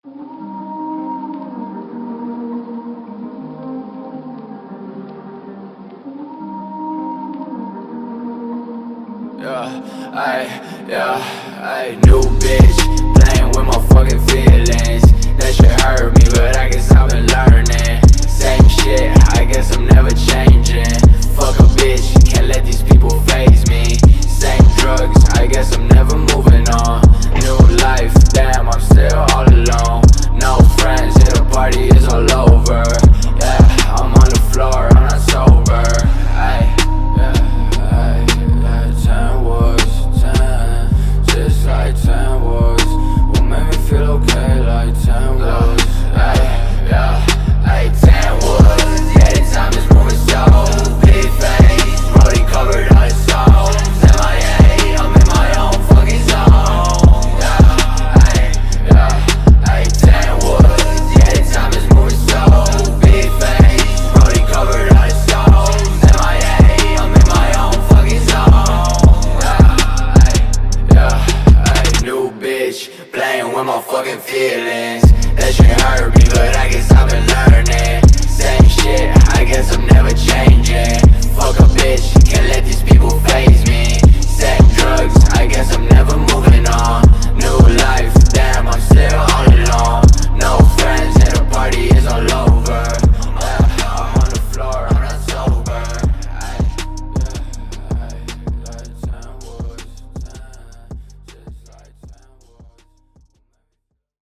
New bitch, playing with my fucking feelings. That shit hurt me, but I guess I've been learning. Same shit, I guess I'm never changing. Fuck a bitch, can't let these people faze me. Same drugs, I guess I'm never moving on. New life, damn, I'm still all alone. No friends, yeah, the party is all over. Yeah, I'm on the floor, I'm not sober. Like 10 words, what made me feel okay like 10 words. 10 words, yeah, the time is moving so. Big face, Brody covered on his songs. MIA, I'm in my own fucking zone. 10 words, yeah, the time is moving so. Big face, Brody covered on his songs. MIA, I'm in my own fucking zone. New bitch, playing with my fucking feelings.